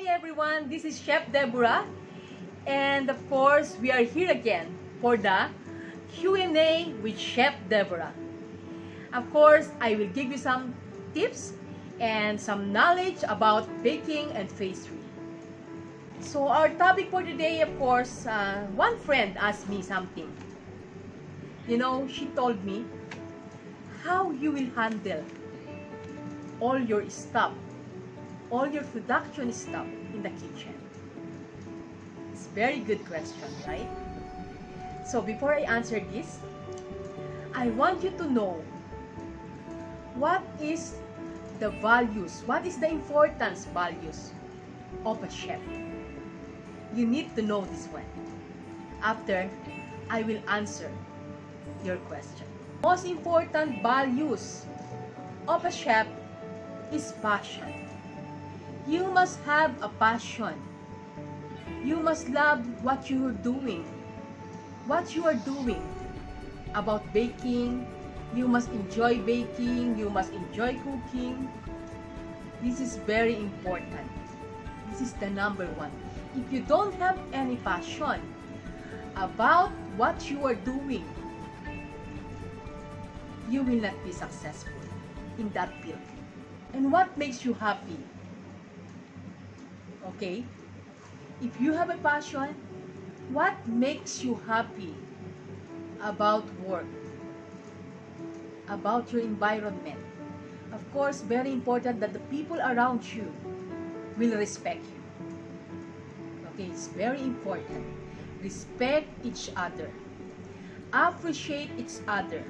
everyone, this is Chef Deborah, and of course we are here again for the Q&A with Chef Deborah. Of course, I will give you some tips and some knowledge about baking and pastry. So our topic for today, of course, one friend asked me something. She told me how you will handle all your stuff, all your production stuff in the kitchen. It's a very good question, right? So before I answer this, I want you to know what is the values, what is the importance values of a chef. You need to know this one. After, I will answer your question. Most important values of a chef is passion. You must have a passion. You must love what you are doing. What you are doing about baking, you must enjoy baking, you must enjoy cooking. This is very important. This is the number one. If you don't have any passion about what you are doing, you will not be successful in that field. And what makes you happy? Okay? If you have a passion, what makes you happy about work? About your environment? Of course, very important that the people around you will respect you. Okay, it's very important. Respect each other. Appreciate each other.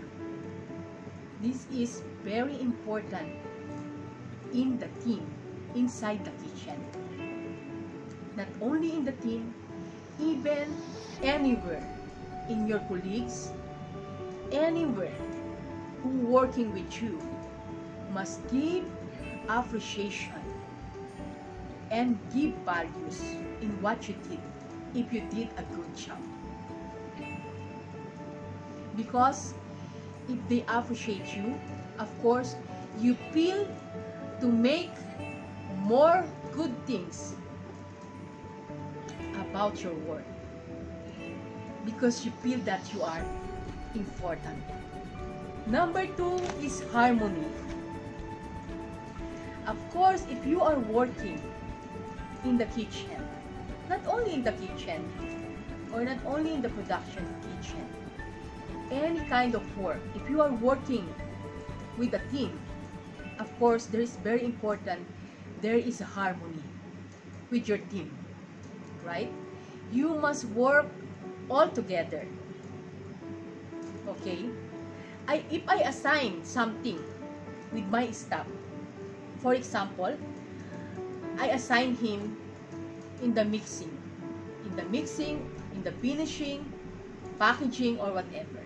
This is very important in the team, inside the kitchen. Not only in the team, even anywhere, in your colleagues, anywhere who working with you, must give appreciation and give values in what you did, if you did a good job. Because if they appreciate you, of course, you feel to make more good things about your work, because you feel that you are important. Number two is harmony. Of course, if you are working in the kitchen, not only in the kitchen or not only in the production kitchen, any kind of work, if you are working with a team, of course, there is very important, there is a harmony with your team, right? You must work all together. Okay? If I assign something with my staff, for example, I assign him in the mixing, in the finishing, packaging, or whatever.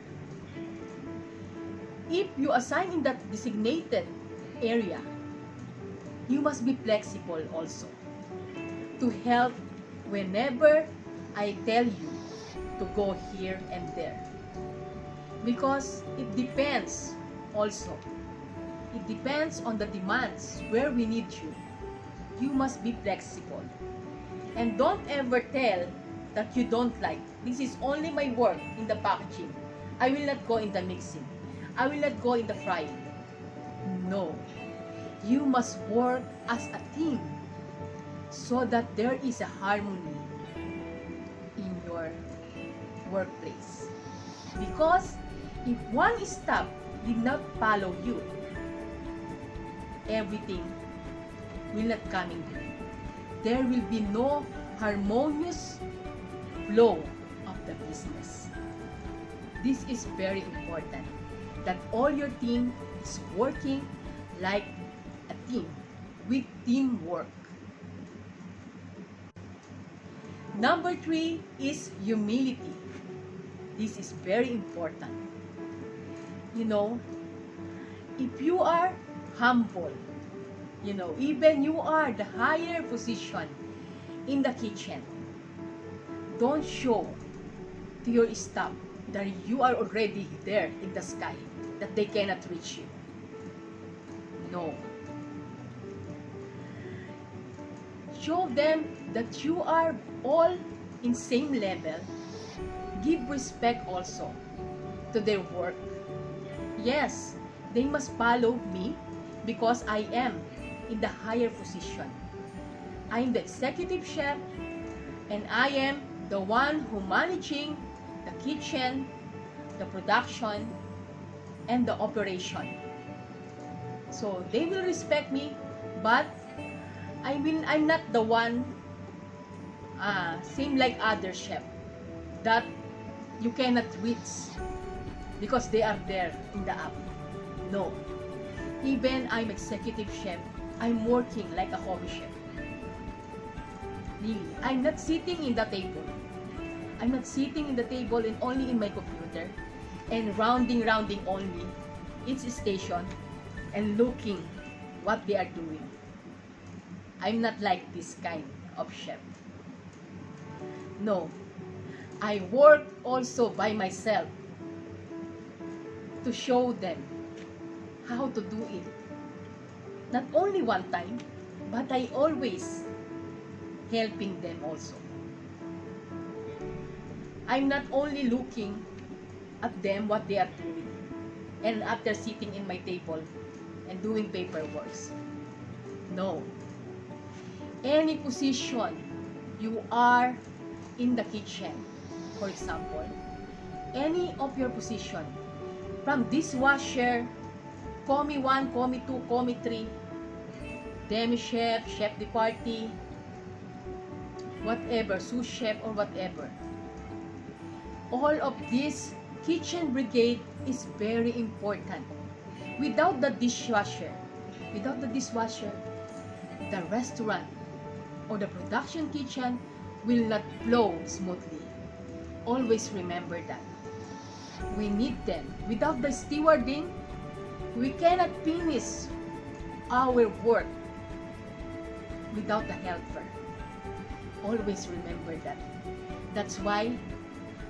If you assign in that designated area, you must be flexible also to help whenever I tell you to go here and there. Because it depends also. It depends on the demands where we need you. You must be flexible. And don't ever tell that you don't like. This is only my work in the packaging. I will not go in the mixing. I will not go in the frying. No. You must work as a team so that there is a harmony in your workplace. Because if one staff did not follow you, everything will not come in good. There will be no harmonious flow of the business. This is very important, that all your team is working like a team, with teamwork. Number three is humility. This is very important. If you are humble, even you are the higher position in the kitchen, don't show to your staff that you are already there in the sky, that they cannot reach you. No. show them that you are all in same level. Give respect also to their work. Yes, they must follow me because I am in the higher position. I am the executive chef and I am the one who managing the kitchen, the production, and the operation. So they will respect me, but I'm not the one same like other chef that you cannot reach because they are there in the app. No. Even I'm executive chef, I'm working like a hobby chef. Really, I'm not sitting in the table. I'm not sitting in the table and only in my computer and rounding only each station and looking what they are doing. I'm not like this kind of chef. No, I work also by myself to show them how to do it. Not only one time, but I always helping them also. I'm not only looking at them what they are doing and after sitting in my table and doing paperwork. No. Any position you are in the kitchen, for example, any of your position, from dishwasher, Comi 1, Comi 2, Comi 3, demi chef, chef de partie, whatever, sous chef or whatever. All of this kitchen brigade is very important. Without the dishwasher, the restaurant or the production kitchen will not flow smoothly. Always remember that. We need them. Without the stewarding, we cannot finish our work without the helper. Always remember that. That's why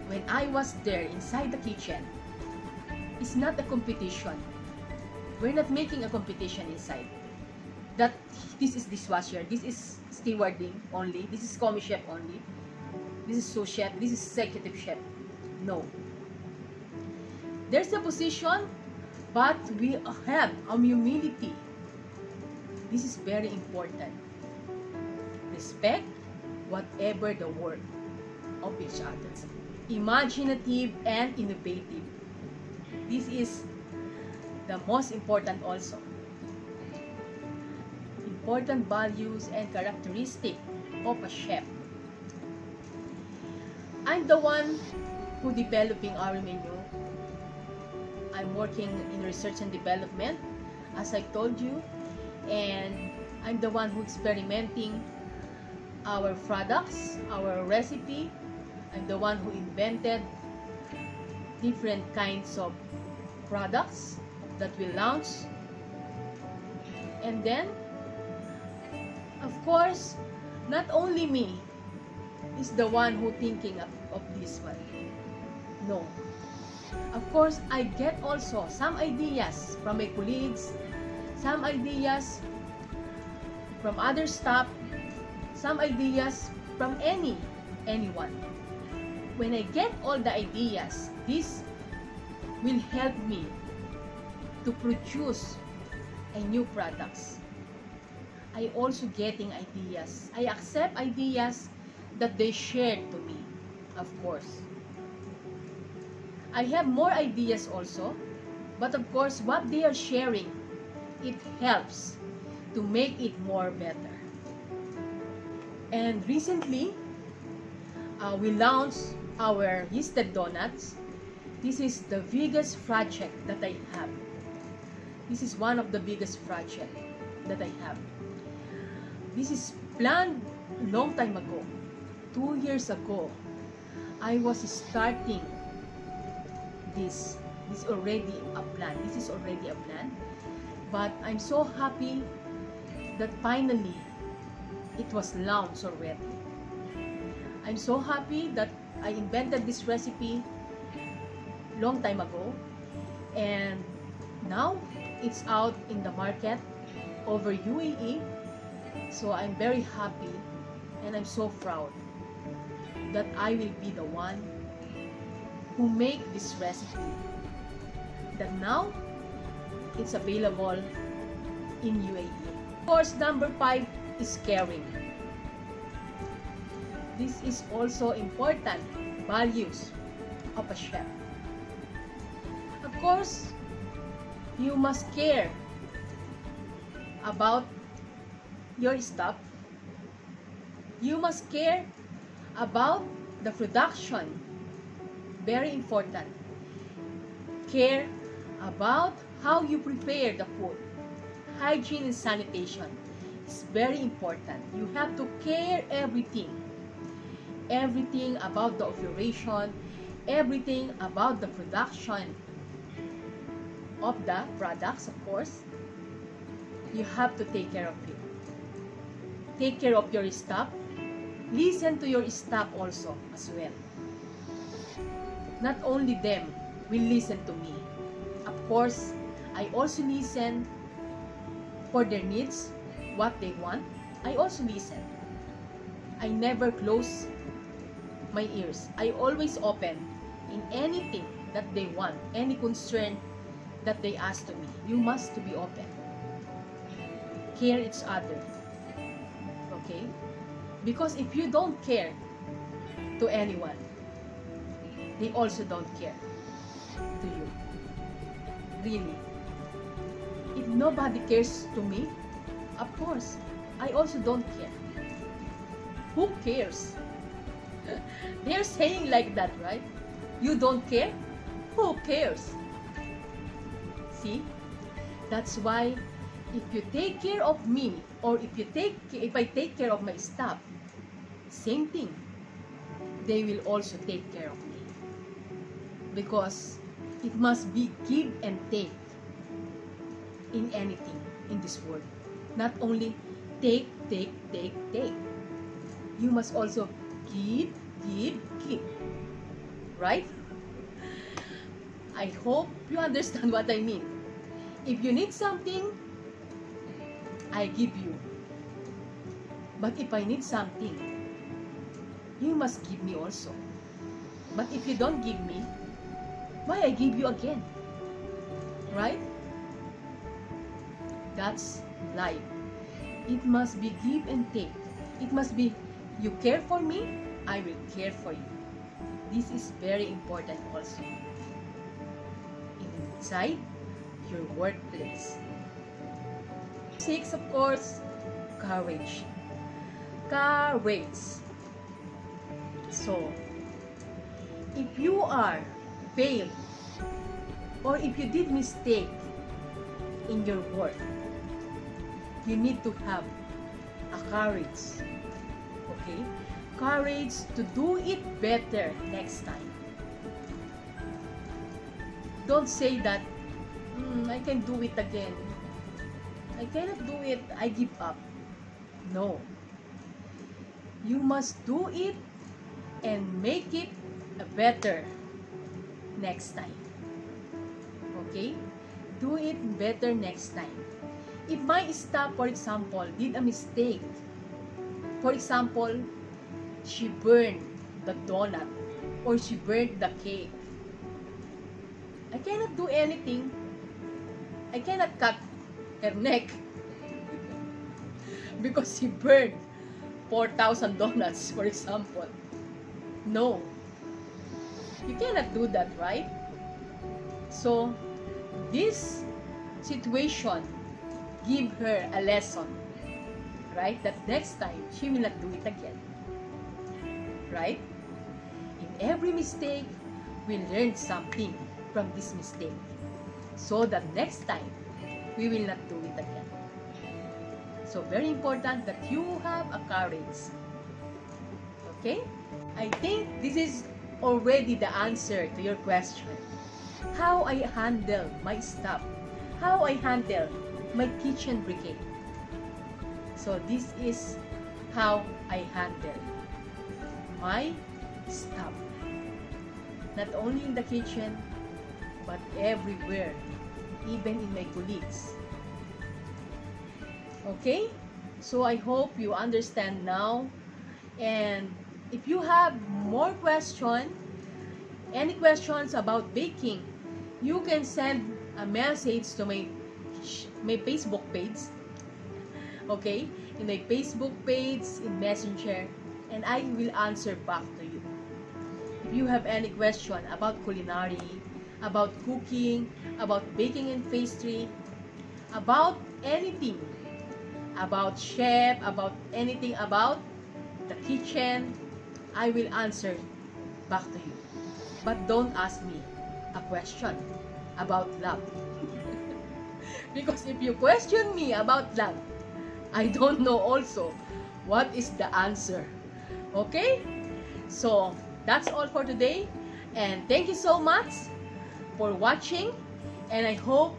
when I was there inside the kitchen, it's not a competition. We're not making a competition inside. That this is dishwasher, this is stewarding only, this is commis chef only, this is sous chef, this is executive chef. No. There's a position, but we have humility. This is very important. Respect whatever the work of each other. Imaginative and innovative. This is the most important also. Important values and characteristic of a chef. I'm the one who developing our menu. I'm working in research and development, as I told you, and I'm the one who experimenting our products, our recipe. I'm the one who invented different kinds of products that we launch. And then, of course, not only me is the one who thinking of this one. No. Of course, I get also some ideas from my colleagues, some ideas from other staff, some ideas from anyone. When I get all the ideas, this will help me to produce a new products. I also getting ideas. I accept ideas that they shared to me, of course. I have more ideas also, but of course what they are sharing, it helps to make it more better. And recently, we launched our yeasted donuts. This is the biggest project that I have. This is one of the biggest project that I have. This is planned long time ago. 2 years ago, I was starting this. This is already a plan. This is already a plan. But I'm so happy that finally it was launched already. I'm so happy that I invented this recipe long time ago, and now it's out in the market over UAE So I'm very happy and I'm so proud that I will be the one who make this recipe. That now it's available in UAE. Of course, number 5 is caring. This is also important values of a chef. Of course, you must care about your stuff. You must care about the production. Very important. Care about how you prepare the food. Hygiene and sanitation is very important. You have to care everything. Everything about the operation, everything about the production of the products, of course. You have to take care of it. Take care of your staff. Listen to your staff also as well. Not only them will listen to me. Of course, I also listen for their needs, what they want. I also listen. I never close my ears. I always open in anything that they want, any concern that they ask to me. You must to be open. Care each other. Okay? Because if you don't care to anyone, they also don't care to you. Really. If nobody cares to me, of course, I also don't care. Who cares? They're saying like that, right? You don't care? Who cares? See? That's why if you take care of me, or if I take care of my staff, same thing. They will also take care of me. Because it must be give and take in anything in this world. Not only take. You must also give. Right? I hope you understand what I mean. If you need something, I give you. But if I need something, you must give me also. But if you don't give me, why I give you again? Right? That's life. It must be give and take. It must be you care for me, I will care for you. This is very important also. Inside your workplace. 6, of course, courage. Courage. So, if you are failed, or if you did mistake in your work, you need to have a courage. Okay? Courage to do it better next time. Don't say that, I can do it again. I cannot do it, I give up. No. You must do it and make it better next time. Okay? Do it better next time. If my staff, for example, did a mistake, for example, she burned the donut or she burned the cake, I cannot do anything. I cannot cut her neck because she burned 4,000 donuts, for example. No. You cannot do that, right? So, this situation give her a lesson, right? That next time, she will not do it again. Right? In every mistake, we learn something from this mistake. So that next time, we will not do it again. So, very important that you have a courage. Okay? I think this is already the answer to your question. How I handle my stuff. How I handle my kitchen brigade. So, this is how I handle my stuff. Not only in the kitchen, but everywhere. Even in my colleagues. Okay? So I hope you understand now. And if you have more any questions about baking, you can send a message to my Facebook page. Okay? In my Facebook page, in Messenger, and I will answer back to you. If you have any question about culinary, about cooking, about baking and pastry, about anything, about chef, about anything about the kitchen, I will answer back to you. But don't ask me a question about love. Because if you question me about love, I don't know also what is the answer. Okay? So, that's all for today. And thank you so much for watching. And I hope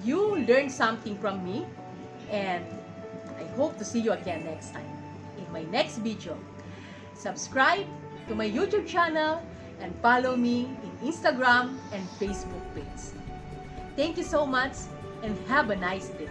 you learned something from me. And I hope to see you again next time in my next video. Subscribe to my YouTube channel and follow me in Instagram and Facebook page. Thank you so much and have a nice day.